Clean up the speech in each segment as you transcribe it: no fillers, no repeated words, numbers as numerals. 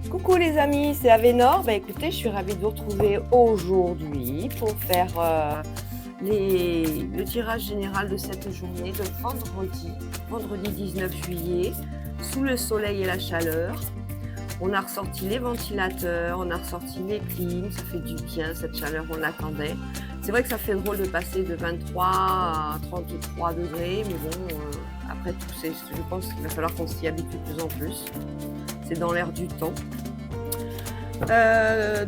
Coucou les amis, c'est Avénor. Écoutez, je suis ravie de vous retrouver aujourd'hui pour faire le tirage général de cette journée de vendredi 19 juillet, sous le soleil et la chaleur. On a ressorti les ventilateurs, on a ressorti les clims, ça fait du bien, cette chaleur, on l'attendait. C'est vrai que ça fait drôle de passer de 23 à 33 degrés, mais bon, après tout, je pense qu'il va falloir qu'on s'y habitue de plus en plus. C'est dans l'air du temps.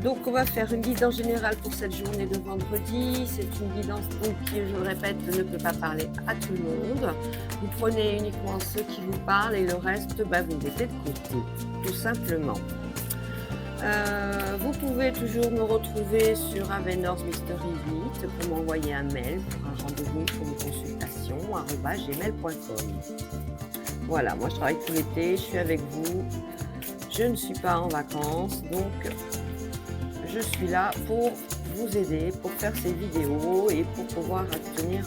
Donc on va faire une guidance générale pour cette journée de vendredi. C'est une guidance donc, qui, je le répète, ne peut pas parler à tout le monde. Vous prenez uniquement ceux qui vous parlent et le reste, vous mettez de côté, tout simplement. Vous pouvez toujours me retrouver sur Avenors Mystery 8 pour m'envoyer un mail pour un rendez-vous pour une consultation @gmail.com. Voilà, moi je travaille tout l'été, je suis avec vous. Je ne suis pas en vacances, donc je suis là pour vous aider, pour faire ces vidéos et pour pouvoir obtenir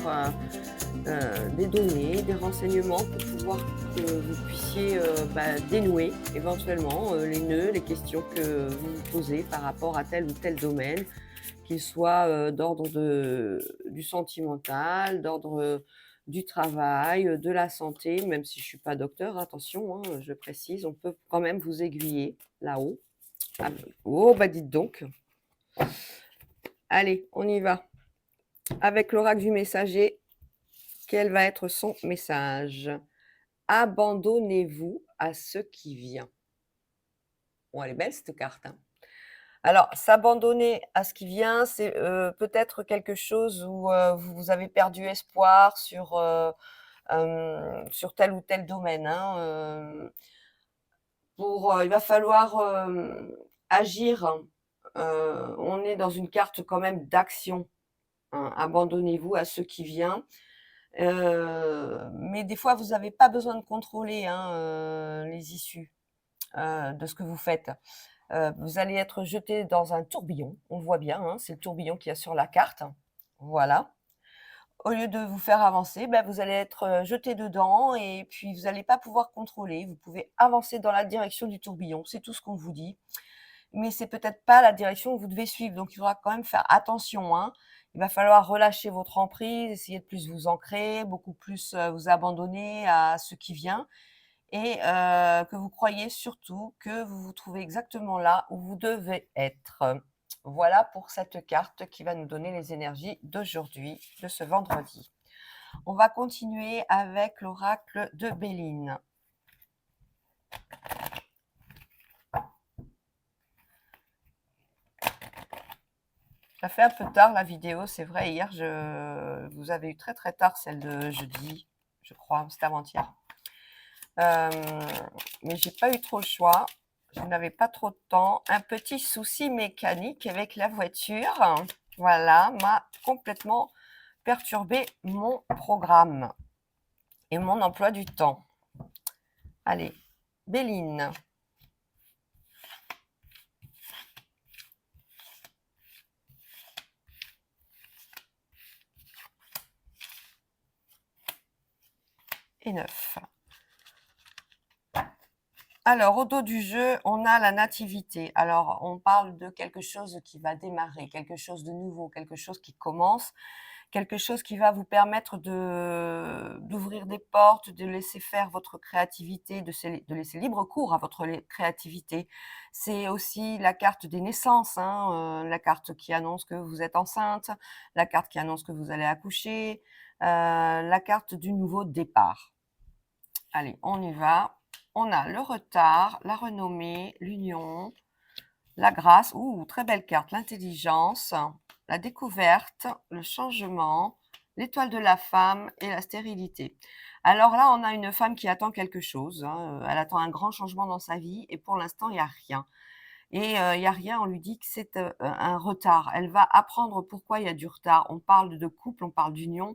des données, des renseignements pour pouvoir que vous puissiez dénouer éventuellement les nœuds, les questions que vous vous posez par rapport à tel ou tel domaine, qu'il soit d'ordre du sentimental, d'ordre du travail, de la santé, même si je ne suis pas docteur, attention, je précise, on peut quand même vous aiguiller là-haut. Ah, oh, dites donc. Allez, on y va. Avec l'oracle du messager, quel va être son message? Abandonnez-vous à ce qui vient. Bon, elle est belle cette carte, hein. Alors, s'abandonner à ce qui vient, c'est peut-être quelque chose où vous avez perdu espoir sur tel ou tel domaine, hein. Il va falloir agir. On est dans une carte quand même d'action, hein. Abandonnez-vous à ce qui vient. Mais des fois, vous n'avez pas besoin de contrôler, hein, les issues de ce que vous faites. Vous allez être jeté dans un tourbillon, on le voit bien, hein, c'est le tourbillon qu'il y a sur la carte. Voilà. Au lieu de vous faire avancer, vous allez être jeté dedans et puis vous n'allez pas pouvoir contrôler. Vous pouvez avancer dans la direction du tourbillon, c'est tout ce qu'on vous dit. Mais c'est peut-être pas la direction que vous devez suivre, donc il faudra quand même faire attention, hein. Il va falloir relâcher votre emprise, essayer de plus vous ancrer, beaucoup plus vous abandonner à ce qui vient et que vous croyez surtout que vous vous trouvez exactement là où vous devez être. Voilà pour cette carte qui va nous donner les énergies d'aujourd'hui, de ce vendredi. On va continuer avec l'oracle de Béline. Ça fait un peu tard la vidéo, c'est vrai. Hier, vous avez eu très très tard celle de jeudi, je crois, c'était avant-hier. Mais j'ai pas eu trop le choix. Je n'avais pas trop de temps. Un petit souci mécanique avec la voiture, voilà, m'a complètement perturbé mon programme et mon emploi du temps. Allez, Béline. Et 9. Alors, au dos du jeu, on a la nativité. Alors, on parle de quelque chose qui va démarrer, quelque chose de nouveau, quelque chose qui commence, quelque chose qui va vous permettre d'ouvrir des portes, de laisser faire votre créativité, de laisser libre cours à votre créativité. C'est aussi la carte des naissances, hein, la carte qui annonce que vous êtes enceinte, la carte qui annonce que vous allez accoucher, la carte du nouveau départ. Allez, on y va. On a le retard, la renommée, l'union, la grâce, très belle carte, l'intelligence, la découverte, le changement, l'étoile de la femme et la stérilité. Alors là, on a une femme qui attend quelque chose, hein, elle attend un grand changement dans sa vie et pour l'instant, il n'y a rien. Et il n'y a rien, on lui dit que c'est un retard. Elle va apprendre pourquoi il y a du retard. On parle de couple, on parle d'union.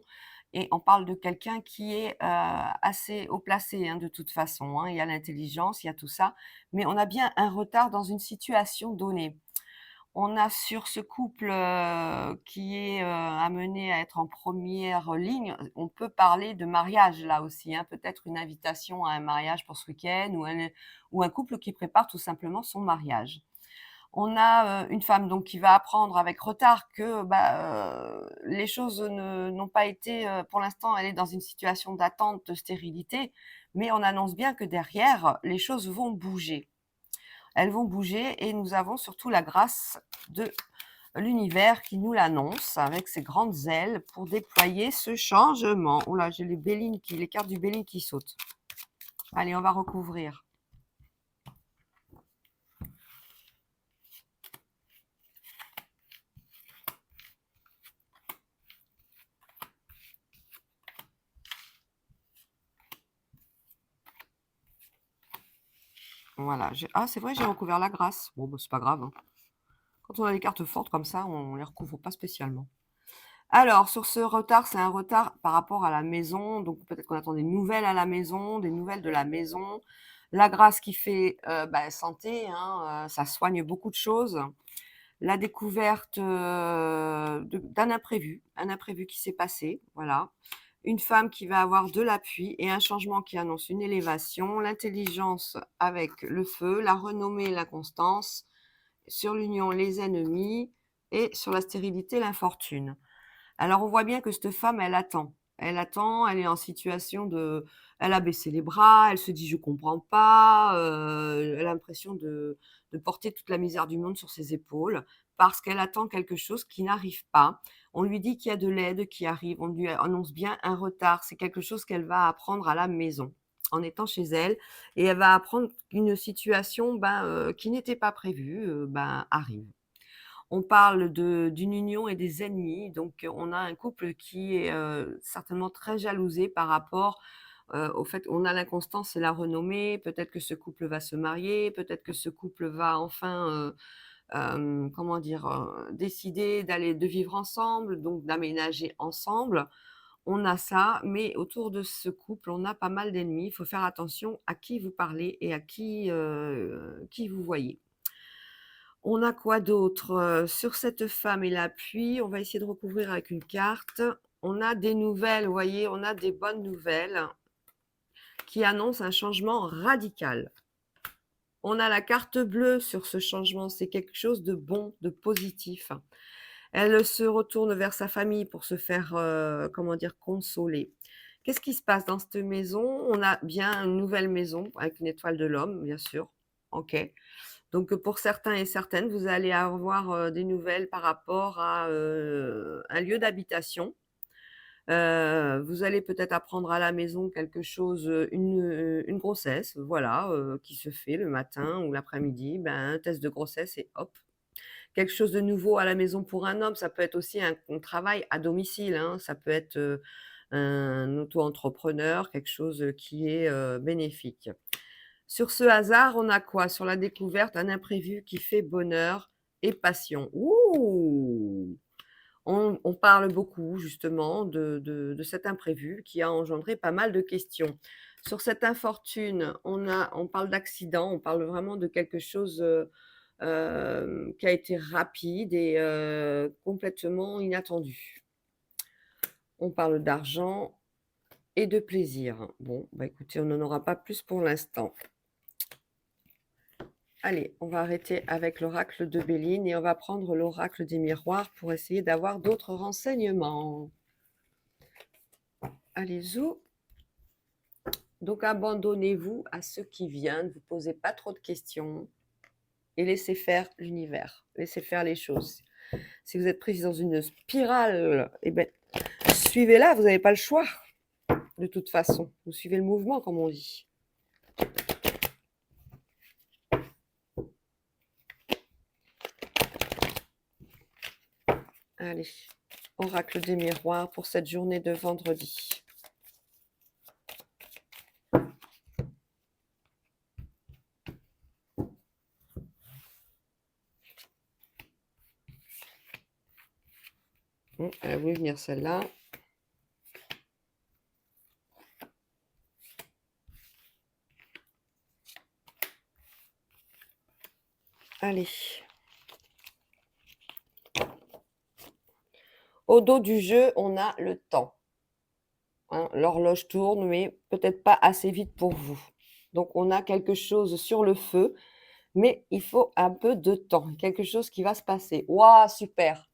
Et on parle de quelqu'un qui est assez haut placé, hein, de toute façon, hein. Il y a l'intelligence, il y a tout ça, mais on a bien un retard dans une situation donnée. On a sur ce couple, qui est, amené à être en première ligne, on peut parler de mariage là aussi, hein. Peut-être une invitation à un mariage pour ce week-end ou un couple qui prépare tout simplement son mariage. On a, une femme donc qui va apprendre avec retard que, les choses n'ont pas été, pour l'instant, elle est dans une situation d'attente, de stérilité, mais on annonce bien que derrière, les choses vont bouger. Elles vont bouger et nous avons surtout la grâce de l'univers qui nous l'annonce avec ses grandes ailes pour déployer ce changement. Oh là, j'ai les cartes du Béline qui sautent. Allez, on va recouvrir. Voilà. Ah, c'est vrai, j'ai recouvert la grâce. Bon, bah, c'est pas grave, hein. Quand on a des cartes fortes comme ça, on les recouvre pas spécialement. Alors, sur ce retard, c'est un retard par rapport à la maison. Donc, peut-être qu'on attend des nouvelles à la maison, des nouvelles de la maison. La grâce qui fait santé, hein, ça soigne beaucoup de choses. La découverte d'un imprévu, un imprévu qui s'est passé, voilà. Une femme qui va avoir de l'appui et un changement qui annonce une élévation, l'intelligence avec le feu, la renommée, la constance, sur l'union, les ennemis et sur la stérilité, l'infortune. Alors, on voit bien que cette femme, elle attend. Elle attend, elle est en situation de elle a baissé les bras, elle se dit: «Je comprends pas», elle a l'impression de porter toute la misère du monde sur ses épaules parce qu'elle attend quelque chose qui n'arrive pas. On lui dit qu'il y a de l'aide qui arrive, on lui annonce bien un retard. C'est quelque chose qu'elle va apprendre à la maison, en étant chez elle et elle va apprendre qu'une situation, qui n'était pas prévue, arrive. On parle d'une union et des ennemis, donc on a un couple qui est, certainement très jalousé par rapport, au fait on a l'inconstance et la renommée. Peut-être que ce couple va se marier, peut-être que ce couple va enfin, comment dire? Décider de vivre ensemble, donc d'aménager ensemble. On a ça, mais autour de ce couple, on a pas mal d'ennemis. Il faut faire attention à qui vous parlez et à qui vous voyez. On a quoi d'autre? Sur cette femme et la pluie, on va essayer de recouvrir avec une carte. On a des nouvelles, vous voyez, on a des bonnes nouvelles qui annoncent un changement radical. On a la carte bleue sur ce changement, c'est quelque chose de bon, de positif. Elle se retourne vers sa famille pour se faire, comment dire? Consoler. Qu'est-ce qui se passe dans cette maison? On a bien une nouvelle maison avec une étoile de l'homme, bien sûr. OK. Donc, pour certains et certaines, vous allez avoir, des nouvelles par rapport à, un lieu d'habitation. Vous allez peut-être apprendre à la maison quelque chose, une grossesse, voilà, qui se fait le matin ou l'après-midi. Ben, un test de grossesse et hop, quelque chose de nouveau à la maison pour un homme. Ça peut être aussi un travail à domicile, hein. Ça peut être, un auto-entrepreneur, quelque chose, qui est, bénéfique. Sur ce hasard, on a quoi? Sur la découverte, un imprévu qui fait bonheur et passion. Ouh! On parle beaucoup justement de cet imprévu qui a engendré pas mal de questions. Sur cette infortune, on parle d'accident, on parle vraiment de quelque chose, qui a été rapide et complètement inattendu. On parle d'argent et de plaisir. Bon, bah, écoutez, on n'en aura pas plus pour l'instant. Allez, on va arrêter avec l'oracle de Béline et on va prendre l'oracle des miroirs pour essayer d'avoir d'autres renseignements. Allez, zou. Donc, abandonnez-vous à ce qui vient, ne vous posez pas trop de questions et laissez faire l'univers, laissez faire les choses. Si vous êtes pris dans une spirale, eh ben, suivez-la, vous n'avez pas le choix, de toute façon. Vous suivez le mouvement, comme on dit. Allez, oracle des miroirs pour cette journée de vendredi. Elle voulait venir celle-là. Allez. Au dos du jeu, on a le temps. Hein. L'horloge tourne, mais peut-être pas assez vite pour vous. Donc, on a quelque chose sur le feu, mais il faut un peu de temps, quelque chose qui va se passer. Waouh, super!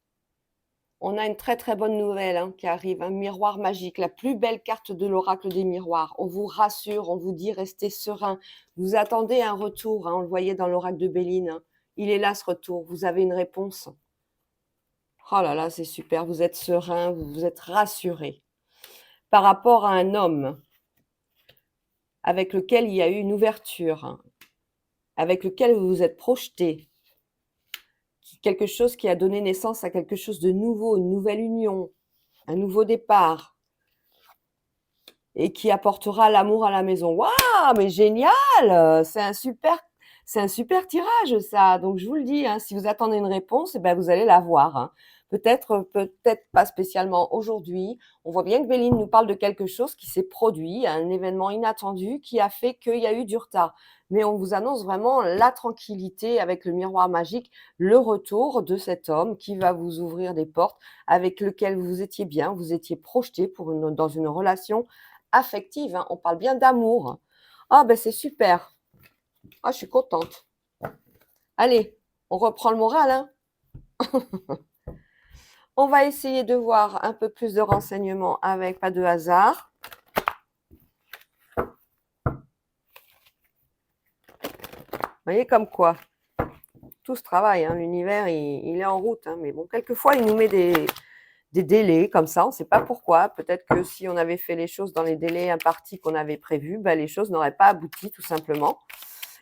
On a une très très bonne nouvelle hein, qui arrive, un miroir magique, la plus belle carte de l'oracle des miroirs. On vous rassure, on vous dit restez serein. Vous attendez un retour, hein, on le voyait dans l'oracle de Béline. Hein. Il est là ce retour, vous avez une réponse. Oh là là, c'est super, vous êtes serein, vous vous êtes rassuré. Par rapport à un homme avec lequel il y a eu une ouverture, hein, avec lequel vous vous êtes projeté, quelque chose qui a donné naissance à quelque chose de nouveau, une nouvelle union, un nouveau départ, et qui apportera l'amour à la maison. Waouh, mais génial! C'est un super tirage, ça. Donc, je vous le dis, hein, si vous attendez une réponse, eh ben, vous allez l'avoir. Hein. Peut-être pas spécialement aujourd'hui. On voit bien que Béline nous parle de quelque chose qui s'est produit, un événement inattendu qui a fait qu'il y a eu du retard. Mais on vous annonce vraiment la tranquillité avec le miroir magique, le retour de cet homme qui va vous ouvrir des portes, avec lequel vous étiez bien, vous étiez projeté dans une relation affective, hein. On parle bien d'amour. Ah ben c'est super. Ah, je suis contente. Allez, on reprend le moral, hein. On va essayer de voir un peu plus de renseignements avec pas de hasard. Vous voyez comme quoi tout ce travail, hein, l'univers il est en route, hein, mais bon, quelquefois il nous met des délais comme ça, on ne sait pas pourquoi. Peut-être que si on avait fait les choses dans les délais impartis qu'on avait prévus, ben, les choses n'auraient pas abouti tout simplement.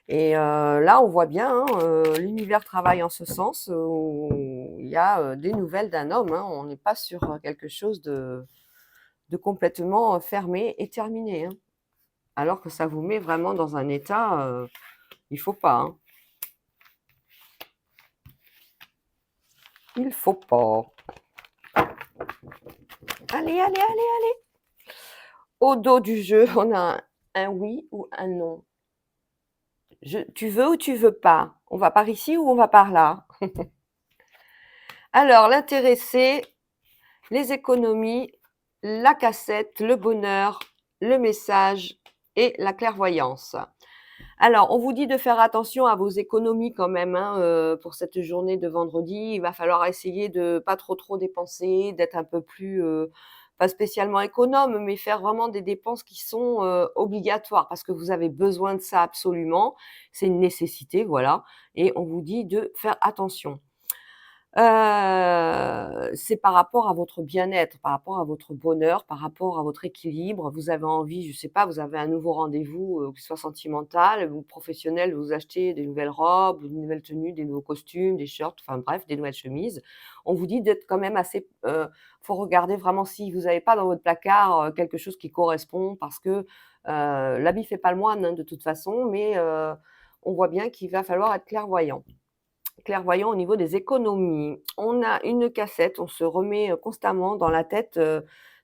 Et là, on voit bien, hein, l'univers travaille en ce sens, où il y a des nouvelles d'un homme. Hein. On n'est pas sur quelque chose de complètement fermé et terminé. Hein. Alors que ça vous met vraiment dans un état, il ne faut pas. Hein. Il ne faut pas. Allez, allez, allez, allez. Au dos du jeu, on a un oui ou un non. Tu veux ou tu veux pas? On va par ici ou on va par là? Alors, l'intéressé, les économies, la cassette, le bonheur, le message et la clairvoyance. Alors, on vous dit de faire attention à vos économies quand même hein, pour cette journée de vendredi. Il va falloir essayer de pas trop dépenser, d'être un peu plus, pas spécialement économe, mais faire vraiment des dépenses qui sont obligatoires parce que vous avez besoin de ça absolument. C'est une nécessité, voilà. Et on vous dit de faire attention. C'est par rapport à votre bien-être, par rapport à votre bonheur, par rapport à votre équilibre. Vous avez envie, je sais pas, vous avez un nouveau rendez-vous, que ce soit sentimental ou professionnel, vous achetez des nouvelles robes, des nouvelles tenues, des nouveaux costumes, des shirts, enfin bref, des nouvelles chemises. On vous dit d'être quand même assez, faut regarder vraiment si vous n'avez pas dans votre placard, quelque chose qui correspond parce que, l'habit fait pas le moine, hein, de toute façon, mais, on voit bien qu'il va falloir être clairvoyant. Clairvoyant au niveau des économies. On a une cassette, on se remet constamment dans la tête.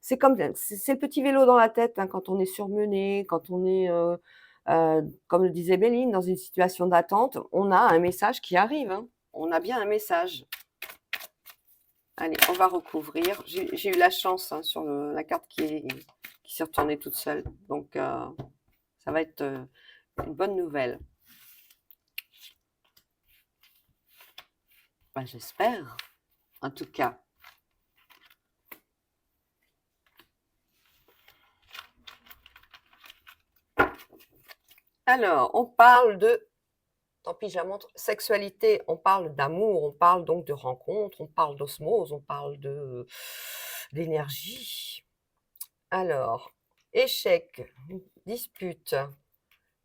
C'est comme c'est le petit vélo dans la tête hein, quand on est surmené, quand on est, comme le disait Béline, dans une situation d'attente. On a un message qui arrive. Hein. On a bien un message. Allez, on va recouvrir. J'ai eu la chance hein, sur la carte qui s'est retournée toute seule. Donc, ça va être une bonne nouvelle. Ben, j'espère, en tout cas. Alors, on parle de, tant pis, je la montre, sexualité, on parle d'amour, on parle donc de rencontre, on parle d'osmose, on parle d'énergie. Alors, échec, dispute,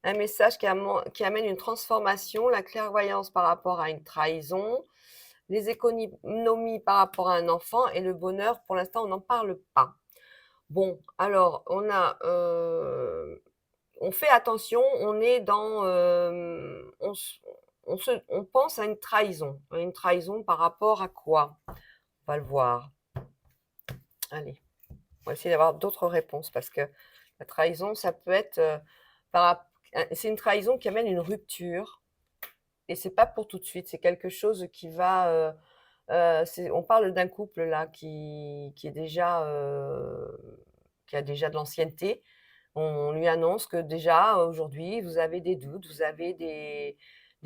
un message qui amène une transformation, la clairvoyance par rapport à une trahison, les économies par rapport à un enfant et le bonheur, pour l'instant, on n'en parle pas. Bon, alors, on fait attention, on est dans, on pense à une trahison par rapport à quoi? On va le voir. Allez, on va essayer d'avoir d'autres réponses parce que la trahison, ça peut être, c'est une trahison qui amène une rupture et c'est pas pour tout de suite, c'est quelque chose qui va, On parle d'un couple là qui a déjà de l'ancienneté. On lui annonce que déjà aujourd'hui, vous avez des doutes, vous avez des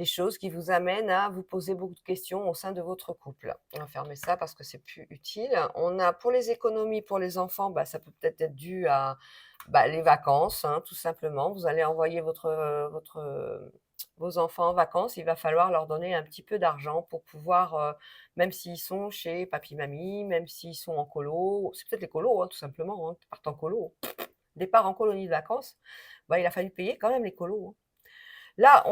choses qui vous amènent à vous poser beaucoup de questions au sein de votre couple. On va fermer ça parce que c'est plus utile. On a pour les économies pour les enfants, bah, ça peut peut-être être dû à, bah, les vacances, hein, tout simplement. Vous allez envoyer vos enfants en vacances, il va falloir leur donner un petit peu d'argent pour pouvoir, même s'ils sont chez papy-mamie, même s'ils sont en colo, c'est peut-être les colos, hein, tout simplement, hein, qui partent en colo. Départ en colonie de vacances, bah, il a fallu payer quand même les colos, hein. Là,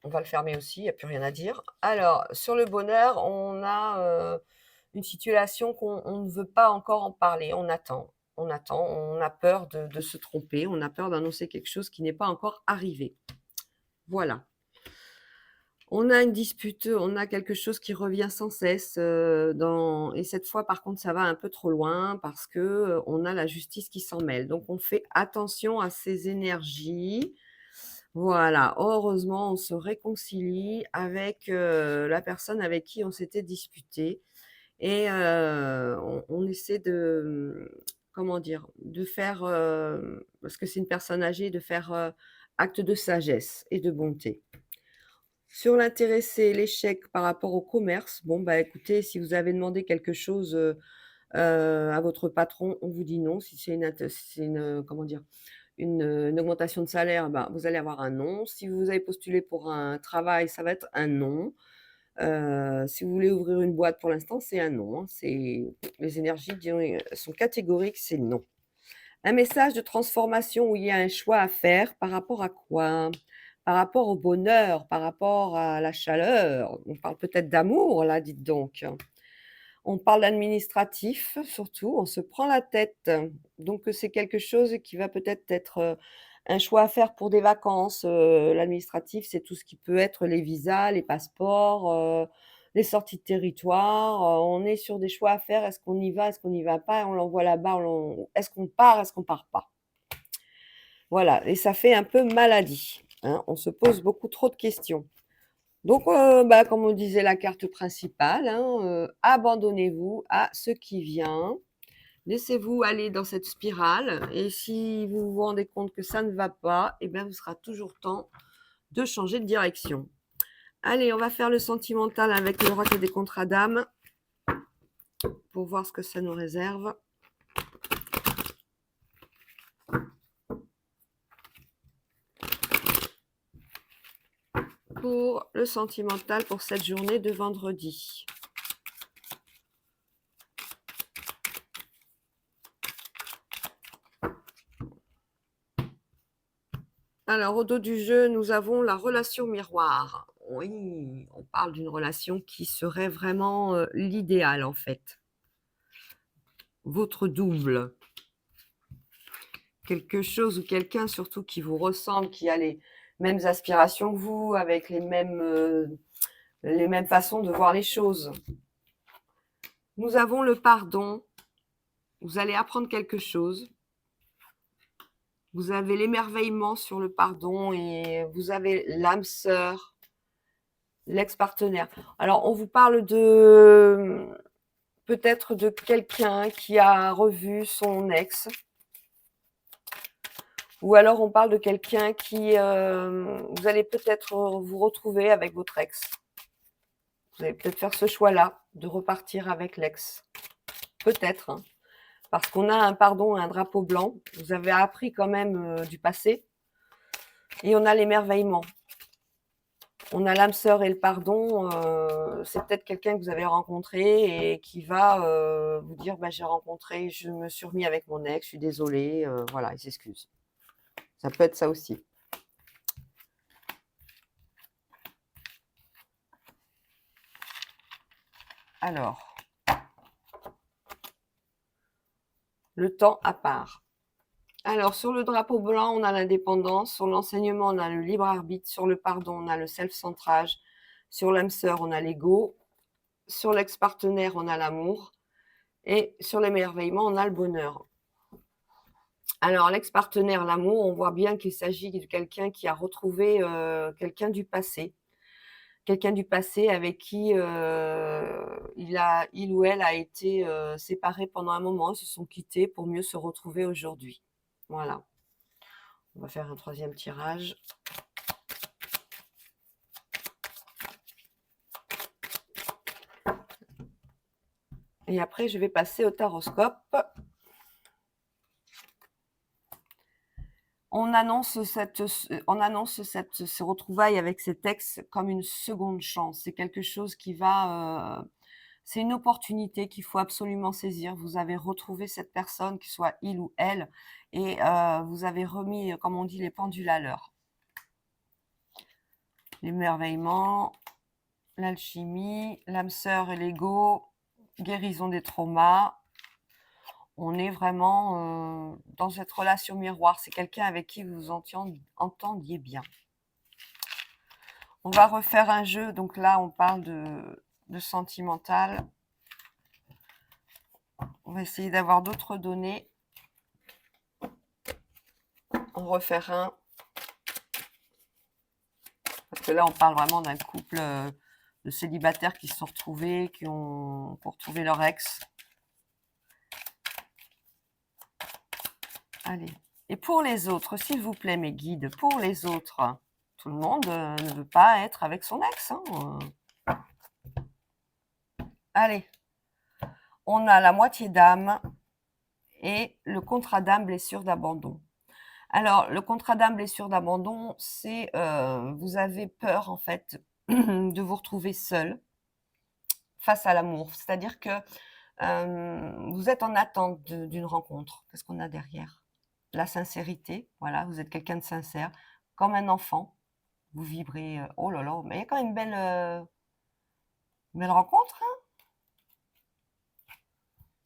on va le fermer aussi, il y a plus rien à dire. Alors, sur le bonheur, on a, une situation qu'on ne veut pas encore en parler. On attend, on a peur de se tromper, on a peur d'annoncer quelque chose qui n'est pas encore arrivé. Voilà. On a une dispute, on a quelque chose qui revient sans cesse, et cette fois, par contre, ça va un peu trop loin parce que, on a la justice qui s'en mêle. Donc on fait attention à ces énergies. Voilà, heureusement, on se réconcilie avec, la personne avec qui on s'était disputé et on essaie de, comment dire? De faire, parce que c'est une personne âgée, de faire, acte de sagesse et de bonté. Sur l'intéressé, l'échec par rapport au commerce, bon, bah, écoutez, si vous avez demandé quelque chose, à votre patron, on vous dit non. Si c'est comment dire? Une augmentation de salaire, bah, vous allez avoir un non. Si vous avez postulé pour un travail, ça va être un non. Si vous voulez ouvrir une boîte pour l'instant, c'est un non, hein. Les énergies sont catégoriques, c'est non. Un message de transformation où il y a un choix à faire par rapport à quoi? Par rapport au bonheur, par rapport à la chaleur. On parle peut-être d'amour là, dites donc. On parle d'administratif surtout, on se prend la tête. Donc c'est quelque chose qui va peut-être être, un choix à faire pour des vacances. L'administratif, c'est tout ce qui peut être les visas, les passeports, les sorties de territoire. On est sur des choix à faire. Est-ce qu'on y va? Est-ce qu'on n'y va pas? On l'envoie là-bas, est-ce qu'on part? Est-ce qu'on part pas? Voilà, et ça fait un peu maladie, hein. On se pose beaucoup trop de questions. Donc, bah, comme on disait la carte principale, hein, abandonnez-vous à ce qui vient. Laissez-vous aller dans cette spirale et si vous vous rendez compte que ça ne va pas, eh bien, vous sera toujours temps de changer de direction. Allez, on va faire le sentimental avec l'oracle des contrats d'âme pour voir ce que ça nous réserve. Pour le sentimental pour cette journée de vendredi. Alors, au dos du jeu, nous avons la relation miroir. Oui, on parle d'une relation qui serait vraiment l'idéal en fait. Votre double. Quelque chose ou quelqu'un surtout qui vous ressemble, qui a les mêmes aspirations que vous, avec les mêmes façons de voir les choses. Nous avons le pardon. Vous allez apprendre quelque chose. Vous avez l'émerveillement sur le pardon et vous avez l'âme sœur, l'ex-partenaire. Alors, on vous parle peut-être de quelqu'un qui a revu son ex. Ou alors on parle de quelqu'un qui, vous allez peut-être vous retrouver avec votre ex. Vous allez peut-être faire ce choix-là, de repartir avec l'ex. Peut-être, hein, parce qu'on a un pardon et un drapeau blanc. Vous avez appris quand même du passé. Et on a l'émerveillement. On a l'âme sœur et le pardon. C'est peut-être quelqu'un que vous avez rencontré et qui va vous dire bah, je me suis remis avec mon ex, je suis désolée, voilà, il s'excuse. Ça peut être ça aussi. Alors, le temps à part. Alors, sur le drapeau blanc, on a l'indépendance. Sur l'enseignement, on a le libre arbitre. Sur le pardon, on a le self-centrage. Sur l'âme sœur, on a l'ego. Sur l'ex-partenaire, on a l'amour. Et sur l'émerveillement, on a le bonheur. Alors, l'ex-partenaire, l'amour, on voit bien qu'il s'agit de quelqu'un qui a retrouvé quelqu'un du passé. quelqu'un du passé avec qui, il ou elle a été, séparé pendant un moment. Ils se sont quittés pour mieux se retrouver aujourd'hui. Voilà. On va faire un 3e tirage. Et après, je vais passer au taroscope. On annonce ces retrouvailles avec ces textes comme une seconde chance. C'est quelque chose qui va, c'est une opportunité qu'il faut absolument saisir. Vous avez retrouvé cette personne, qu'il soit il ou elle, et vous avez remis, comme on dit, les pendules à l'heure. L'émerveillement, l'alchimie, l'âme sœur et l'ego, guérison des traumas. On est vraiment dans cette relation miroir. C'est quelqu'un avec qui vous vous entendiez bien. On va refaire un jeu. Donc là, on parle de sentimental. On va essayer d'avoir d'autres données. On refaire un. Parce que là, on parle vraiment d'un couple de célibataires qui se sont retrouvés, qui ont pour retrouver leur ex. Allez. Et pour les autres, s'il vous plaît, mes guides, pour les autres, tout le monde ne veut pas être avec son ex. Allez. On a la moitié d'âme et le contrat d'âme blessure d'abandon. Alors, le contrat d'âme blessure d'abandon, c'est vous avez peur en fait de vous retrouver seul face à l'amour. C'est-à-dire que vous êtes en attente d'une rencontre. Qu'est-ce qu'on a derrière? La sincérité, voilà, vous êtes quelqu'un de sincère, comme un enfant. Vous vibrez, oh là là, mais il y a quand même une belle rencontre.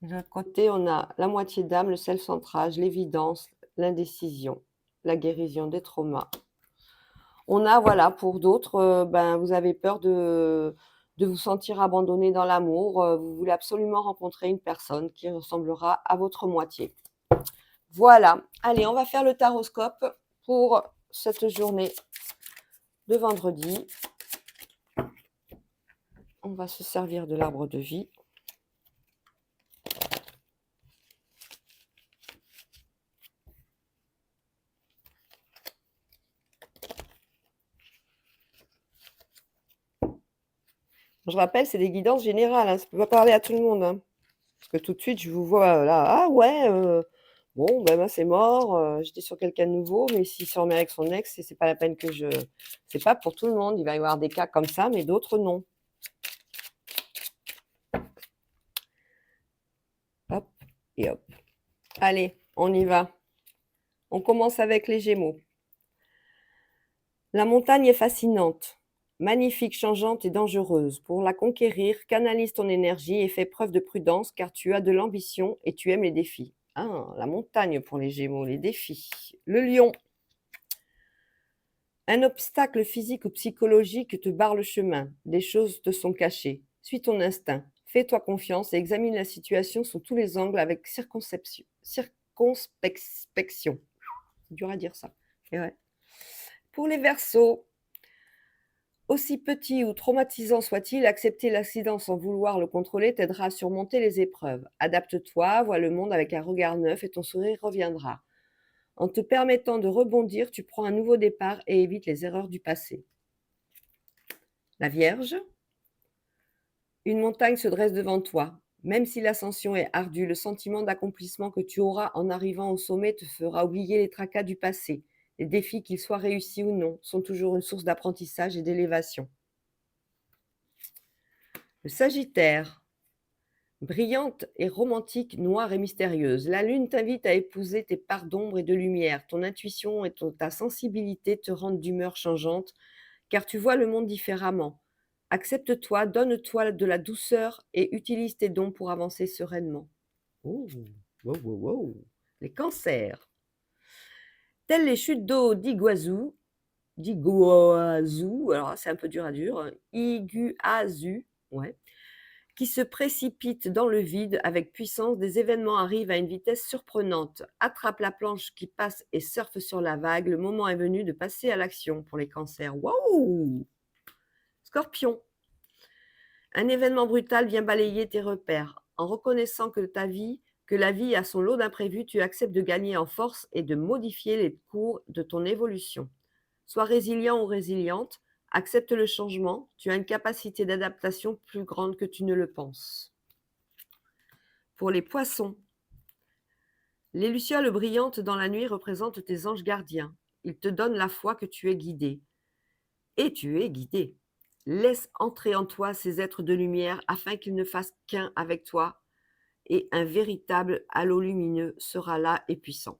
De l'autre côté, on a la moitié d'âme, le self-centrage, l'évidence, l'indécision, la guérison des traumas. On a, voilà, pour d'autres, vous avez peur de vous sentir abandonné dans l'amour. Vous voulez absolument rencontrer une personne qui ressemblera à votre moitié. Voilà. Allez, on va faire le taroscope pour cette journée de vendredi. On va se servir de l'arbre de vie. Je rappelle, c'est des guidances générales, ça ne peut pas parler à tout le monde. Parce que tout de suite, je vous vois là, ah ouais, bon, ben c'est mort, j'étais sur quelqu'un de nouveau, mais s'il se remet avec son ex, c'est pas la peine que je... C'est pas pour tout le monde, il va y avoir des cas comme ça, mais d'autres non. Hop et hop. Allez, on y va. On commence avec les Gémeaux. La montagne est fascinante, magnifique, changeante et dangereuse. Pour la conquérir, canalise ton énergie et fais preuve de prudence car tu as de l'ambition et tu aimes les défis. Ah, la montagne pour les Gémeaux, les défis. Le Lion. Un obstacle physique ou psychologique te barre le chemin. Des choses te sont cachées. Suis ton instinct. Fais-toi confiance et examine la situation sous tous les angles avec circonspection. C'est dur à dire ça. Et ouais. Pour les Verseaux, aussi petit ou traumatisant soit-il, accepter l'accident sans vouloir le contrôler t'aidera à surmonter les épreuves. Adapte-toi, vois le monde avec un regard neuf et ton sourire reviendra. En te permettant de rebondir, tu prends un nouveau départ et évites les erreurs du passé. La Vierge, une montagne se dresse devant toi. Même si l'ascension est ardue, le sentiment d'accomplissement que tu auras en arrivant au sommet te fera oublier les tracas du passé. Les défis, qu'ils soient réussis ou non, sont toujours une source d'apprentissage et d'élévation. Le Sagittaire, brillante et romantique, noire et mystérieuse, la lune t'invite à épouser tes parts d'ombre et de lumière. Ton intuition et ta sensibilité te rendent d'humeur changeante, car tu vois le monde différemment. Accepte-toi, donne-toi de la douceur et utilise tes dons pour avancer sereinement. Oh, wow, wow, wow. Les Cancers. Telles les chutes d'eau d'Iguazu, alors c'est un peu dur à dire, Iguazu, ouais, qui se précipitent dans le vide avec puissance, des événements arrivent à une vitesse surprenante. Attrape la planche qui passe et surfe sur la vague. Le moment est venu de passer à l'action pour les Cancers. Waouh! Est-ce Scorpion, un événement brutal vient balayer tes repères. En reconnaissant que la vie a son lot d'imprévus, tu acceptes de gagner en force et de modifier les cours de ton évolution. Sois résilient ou résiliente, accepte le changement, tu as une capacité d'adaptation plus grande que tu ne le penses. Pour les poissons, les lucioles brillantes dans la nuit représentent tes anges gardiens. Ils te donnent la foi que tu es guidé. Et tu es guidé. Laisse entrer en toi ces êtres de lumière afin qu'ils ne fassent qu'un avec toi et un véritable halo lumineux sera là et puissant.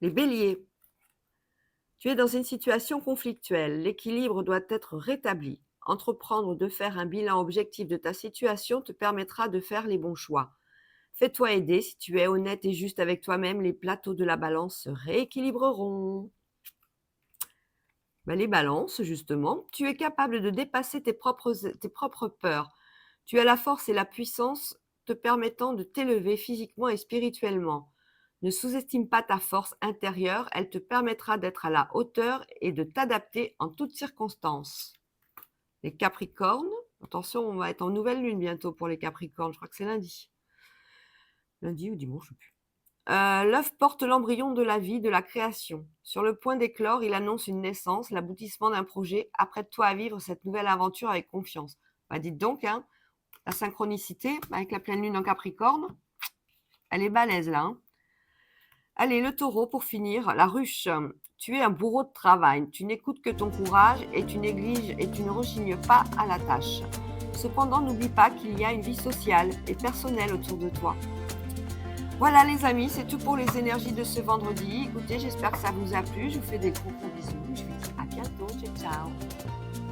Les béliers, tu es dans une situation conflictuelle, l'équilibre doit être rétabli. Entreprendre de faire un bilan objectif de ta situation te permettra de faire les bons choix. Fais-toi aider, si tu es honnête et juste avec toi-même, les plateaux de la balance se rééquilibreront. Les balances, justement, tu es capable de dépasser tes propres peurs. Tu as la force et la puissance te permettant de t'élever physiquement et spirituellement. Ne sous-estime pas ta force intérieure, elle te permettra d'être à la hauteur et de t'adapter en toutes circonstances. Les Capricornes, attention, on va être en nouvelle lune bientôt pour les Capricornes, je crois que c'est lundi. Lundi ou dimanche, je ne sais plus. L'œuf porte l'embryon de la vie, de la création. Sur le point d'éclore, il annonce une naissance, l'aboutissement d'un projet. Apprête-toi à vivre cette nouvelle aventure avec confiance. Dites donc, hein, la synchronicité avec la pleine lune en Capricorne, elle est balèze là. Hein. Allez, le taureau pour finir. La ruche, tu es un bourreau de travail. Tu n'écoutes que ton courage et tu négliges et tu ne rechignes pas à la tâche. Cependant, n'oublie pas qu'il y a une vie sociale et personnelle autour de toi. Voilà les amis, c'est tout pour les énergies de ce vendredi. Écoutez, j'espère que ça vous a plu. Je vous fais des gros bisous. Je vous dis à bientôt. Ciao, ciao.